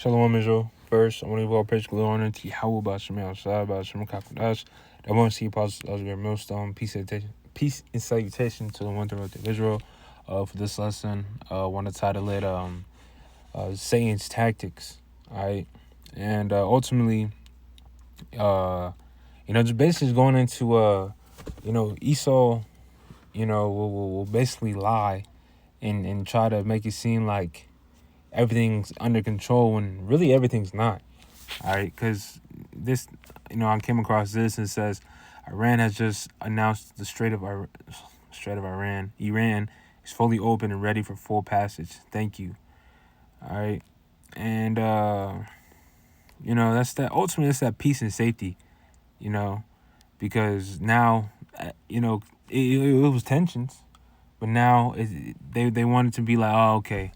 Shalom Israel. First, I want to give all praise, glory, honor to Yahweh, Ba'ashem Shai, Ba'ashem Kakadash. I want to see Apostle Oscar Millstone. Peace and salutation to the one throughout of Israel. For this lesson, I want to title it Satan's Tactics. All right. And ultimately, just basically going into, Esau, will basically lie and try to make it seem like everything's under control when really everything's not. All right, because this, I came across this and it says Iran has just announced the Strait of Iran. Iran is fully open and ready for full passage. Thank you. All right, and ultimately it's that peace and safety, because now, it was tensions, but now they wanted to be like, oh, okay.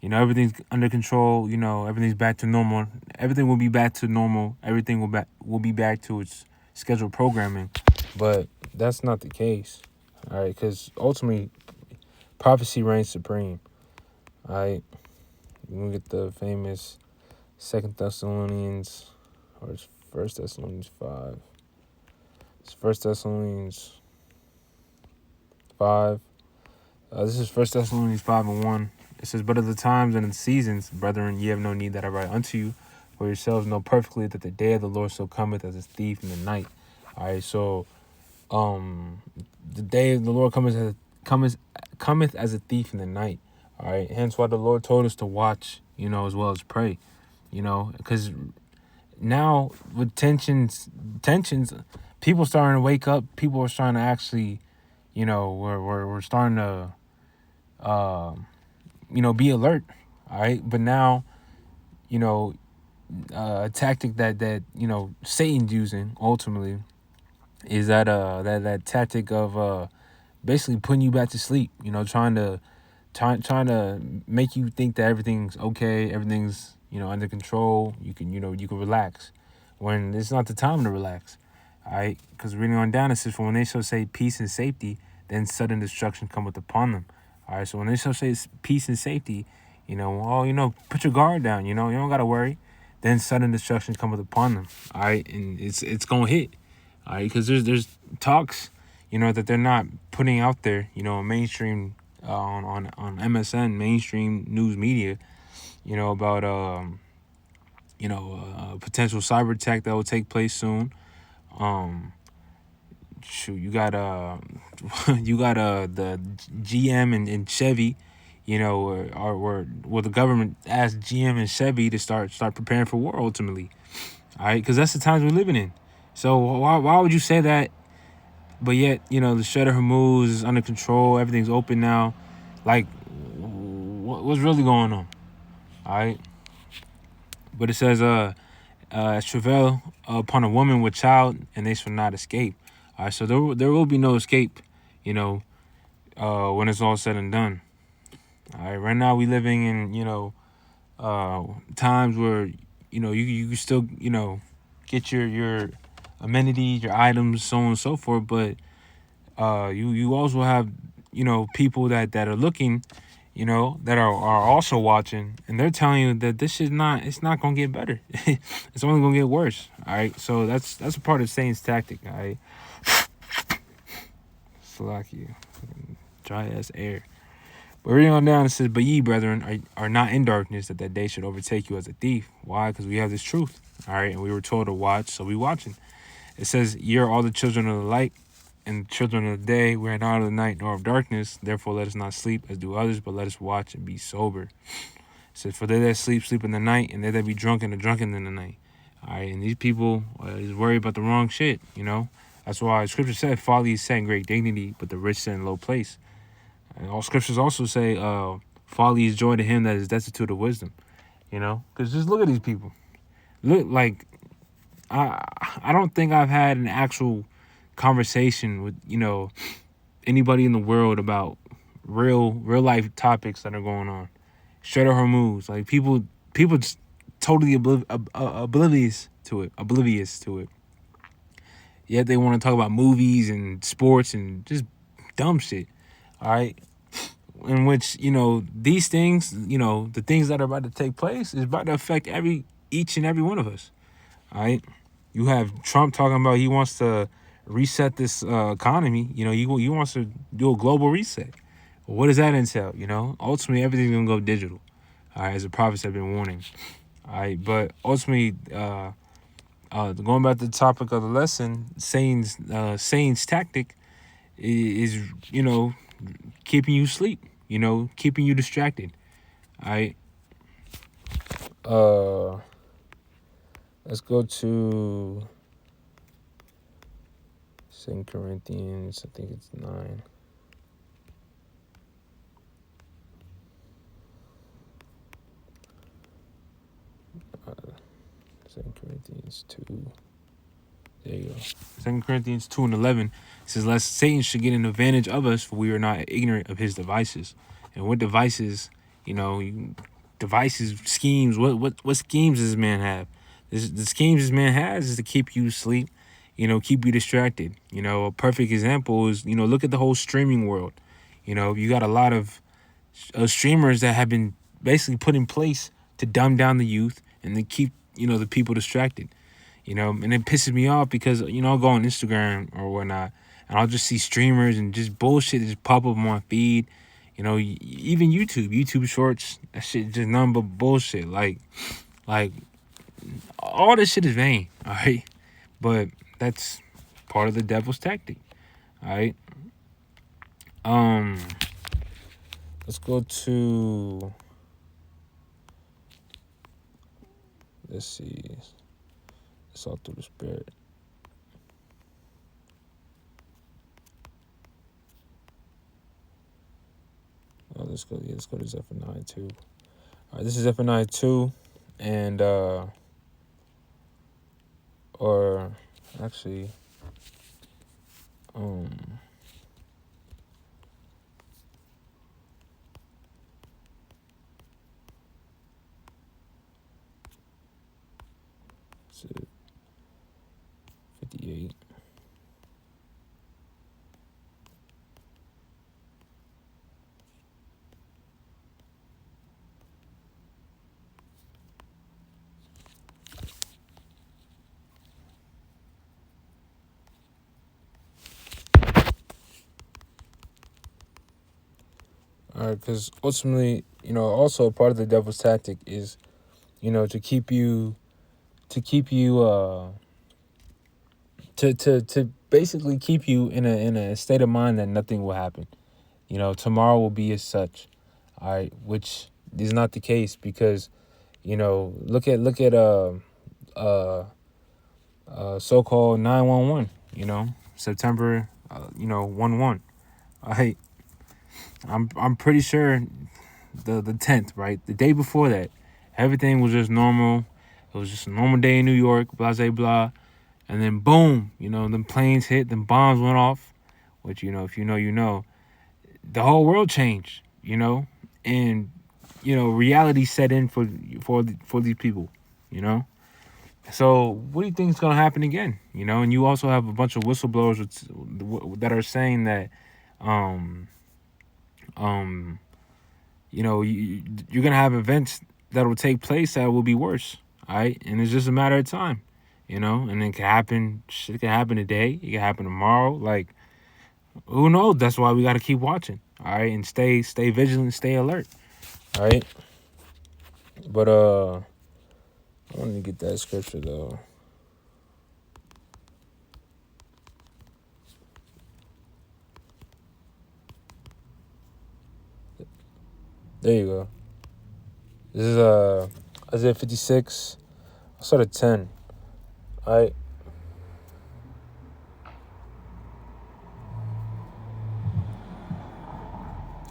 Everything's under control. Everything's back to normal. Everything will be back to normal. Everything will be back to its scheduled programming. But that's not the case. All right, because ultimately, prophecy reigns supreme. All right, we're gonna get the famous 2 Thessalonians, or it's 1 Thessalonians 5. It's 1 Thessalonians 5. This is 1 Thessalonians 5:1. It says, but of the times and the seasons, brethren, ye have no need that I write unto you, for yourselves know perfectly that the day of the Lord so cometh as a thief in the night. All right, so the day of the Lord cometh as a thief in the night. All right, hence why the Lord told us to watch, as well as pray, because now with tensions, people starting to wake up. People are starting to actually, we're starting to, be alert. All right. But now, a tactic that Satan's using ultimately is that tactic of basically putting you back to sleep, trying to make you think that everything's okay, everything's, under control. You can relax when it's not the time to relax. All right. Because reading on down, it says, for when they shall say peace and safety, then sudden destruction cometh upon them. All right, so when they shall say peace and safety, put your guard down, you don't got to worry. Then sudden destruction cometh upon them, all right? And it's going to hit, all right? Because there's talks, that they're not putting out there, mainstream, on MSN, mainstream news media, about, potential cyber attack that will take place soon. You got the GM and Chevy, where the government asked GM and Chevy to start preparing for war ultimately. All right, because that's the times we're living in. So why would you say that? But yet, the Strait of Hormuz is under control. Everything's open now. Like, what's really going on? All right. But it says, as travail upon a woman with child, and they shall not escape. All right, so there will be no escape, when it's all said and done. All right, right now we living in, times where, you still, get your amenities, your items, so on and so forth. But you also have, people that are looking, that are also watching, and they're telling you that it's not going to get better. It's only going to get worse. All right, so that's a part of Satan's tactic. All right. Slovakia, dry ass air. But reading on down, it says, but ye, brethren, are not in darkness, that day should overtake you as a thief. Why? Because we have this truth. All right, and we were told to watch, so we watching. It says, ye are all the children of the light and the children of the day. We are not of the night nor of darkness. Therefore let us not sleep as do others, but let us watch and be sober. It says, for they that sleep in the night, and they that be drunken are drunken in the night. All right, and these people is worried about the wrong shit, That's why Scripture said, folly is set in great dignity, but the rich set in low place. And all Scriptures also say, folly is joy to him that is destitute of wisdom, Because just look at these people. Look, like, I don't think I've had an actual conversation with, anybody in the world about real life topics that are going on. Strait of Hormuz, like people just totally oblivious to it. Yet they want to talk about movies and sports and just dumb shit. All right. in which, these things, the things that are about to take place is about to affect each and every one of us. All right. You have Trump talking about he wants to reset this economy. He wants to do a global reset. What does that entail? Ultimately everything's gonna go digital. All right, as the prophets have been warning. All right, but ultimately, going back to the topic of the lesson, Satan's tactic is, keeping you asleep. Keeping you distracted. All right. Let's go to 2 Corinthians. I think it's 9. 2 Corinthians 2. There you go. 2 Corinthians 2:11 says, "Lest Satan should get an advantage of us, for we are not ignorant of his devices." And what devices? Devices, schemes. What schemes does this man have? The schemes this man has is to keep you asleep, keep you distracted. A perfect example is, look at the whole streaming world. You got a lot of streamers that have been basically put in place to dumb down the youth and to keep, the people distracted. And it pisses me off because, I'll go on Instagram or whatnot and I'll just see streamers and just bullshit just pop up on my feed. Even YouTube shorts, that shit just nothing but bullshit. Like all this shit is vain, all right? But that's part of the devil's tactic, all right? Let's go to, let's see. It's all through the Spirit. Oh, let's go to Zephaniah 2. All right, this is Zephaniah 2, and or actually, it's 58. All right, because ultimately, also part of the devil's tactic is, to keep you, to basically keep you in a state of mind that nothing will happen. Tomorrow will be as such. All right, which is not the case because, look at so-called 911. September, 1/1. All right, I'm pretty sure the 10th, right, the day before that, everything was just normal. It was just a normal day in New York, blah blah blah, and then boom, them planes hit, them bombs went off, which if you know, the whole world changed, and reality set in for these people, So what do you think is gonna happen again? And you also have a bunch of whistleblowers that are saying that, you're gonna have events that will take place that will be worse. All right, and it's just a matter of time. And it can happen. Shit can happen today. It can happen tomorrow. Like, who knows? That's why we got to keep watching. All right, and stay vigilant, stay alert. All right, but I want to get that scripture though. There you go. This is Isaiah 56. I'll start at 10. All right.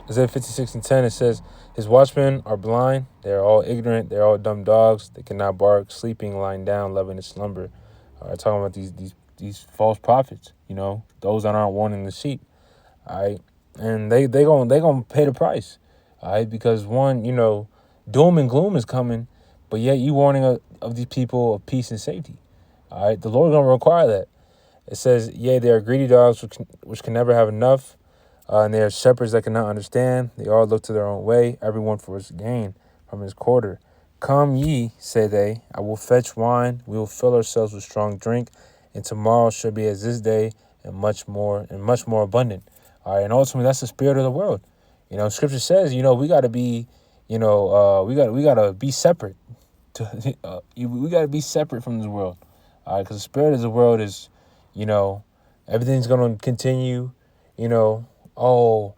Isaiah 56:10, it says, "His watchmen are blind, they are all ignorant, they are all dumb dogs, they cannot bark, sleeping, lying down, loving in slumber." All right, talking about these false prophets, those that aren't warning the sheep. All right. And they gonna pay the price. All right, because one, doom and gloom is coming, but yet you warning of these people of peace and safety. All right, the Lord's gonna require that. It says, "Yea, they are greedy dogs which can never have enough. And they are shepherds that cannot understand. They all look to their own way, everyone for his gain from his quarter. Come ye, say they, I will fetch wine. We will fill ourselves with strong drink, and tomorrow shall be as this day, and much more abundant. All right, and ultimately that's the spirit of the world. Scripture says, we got to be, we got to be separate. We got to be separate from this world. All right, because the spirit of the world is, you know, everything's gonna continue. You know, oh,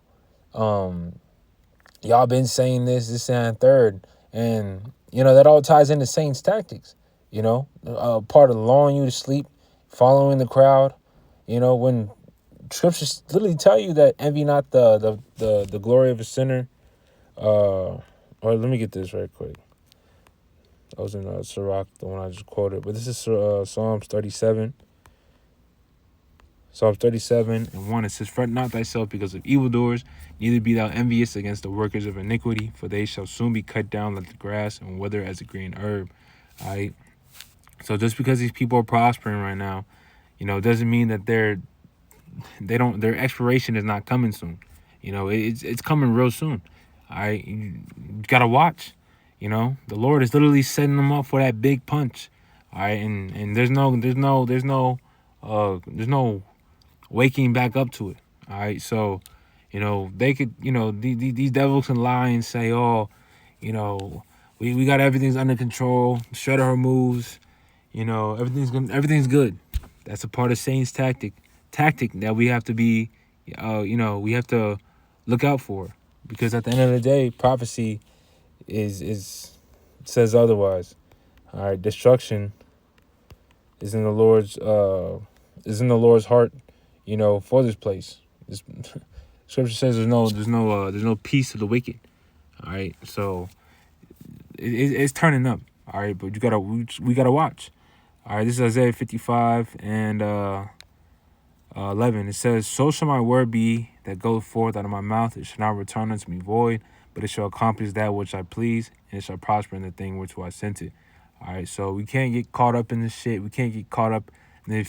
y'all been saying this, and third, and that all ties into Satan's tactics. Part of lulling you to sleep, following the crowd. When scriptures literally tell you that envy not the glory of a sinner. Or let me get this right quick. I was in Sirach, the one I just quoted, but this is Psalms 37. Psalms 37 and 1, it says, Fret not thyself because of evildoers, neither be thou envious against the workers of iniquity, for they shall soon be cut down like the grass and wither as a green herb. All right. So just because these people are prospering right now, doesn't mean that their expiration is not coming soon. It's coming real soon. All right. You gotta watch. The Lord is literally setting them up for that big punch. All right. And there's no waking back up to it. All right. So, they could, these devils can lie and say, oh, we got everything's under control. Shredder her moves. Everything's good. That's a part of Satan's tactic that we have to be, we have to look out for, because at the end of the day, prophecy is says otherwise. All right, destruction is in the Lord's heart, for this place. Scripture says there's no peace to the wicked. All right, so it's turning up. All right, but we gotta watch. All right, this is Isaiah 55 and 11. It says, So shall my word be that goeth forth out of my mouth. It shall not return unto me void, but it shall accomplish that which I please, and it shall prosper in the thing which I sent it. All right, so we can't get caught up in this shit. We can't get caught up in the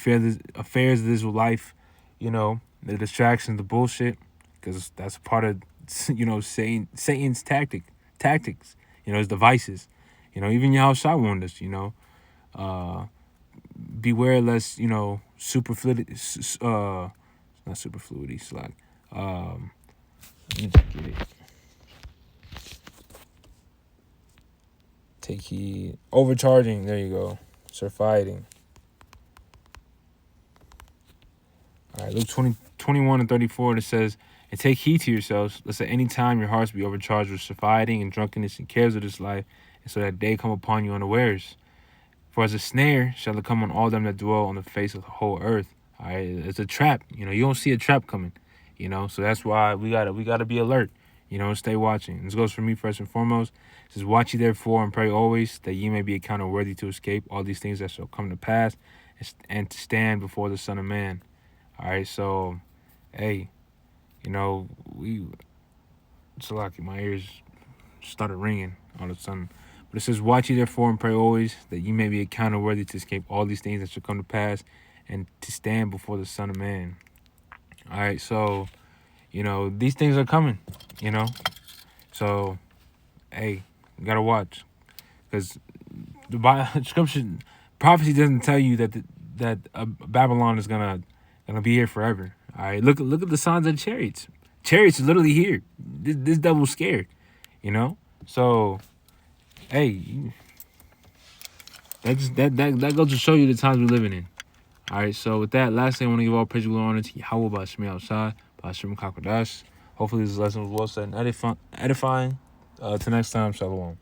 affairs of this life, the distractions, the bullshit, because that's part of, Satan's tactics, his devices. Even Yahushua warned us, beware lest, superfluity, not superfluity, slack. Let me just get it. Take heed. Overcharging, there you go. Surfeiting. All right, Luke 21 and 34, it says, And take heed to yourselves, lest at any time your hearts be overcharged with surfeiting and drunkenness and cares of this life, and so that day come upon you unawares. For as a snare shall it come on all them that dwell on the face of the whole earth. All right, it's a trap. You don't see a trap coming. So that's why we gotta be alert. Stay watching. This goes for me first and foremost. It says, Watch ye therefore and pray always, that ye may be accounted worthy to escape all these things that shall come to pass, and to stand before the Son of Man. All right, so, hey, it's like my ears started ringing all of a sudden. But it says, Watch ye therefore and pray always, that ye may be accounted worthy to escape all these things that shall come to pass, and to stand before the Son of Man. All right, so, these things are coming, So, hey, you gotta watch, because the scripture, prophecy doesn't tell you that Babylon is gonna be here forever. All right, look at the signs of the chariots. Chariots is literally here. This devil's scared, So, hey, that goes to show you the times we're living in. All right, so with that, lastly, I want to give all praise and glory and honor to Yahweh by Shemi Shai, by Shem Kakodash. Hopefully this lesson was well said and edifying. Till next time, shalom.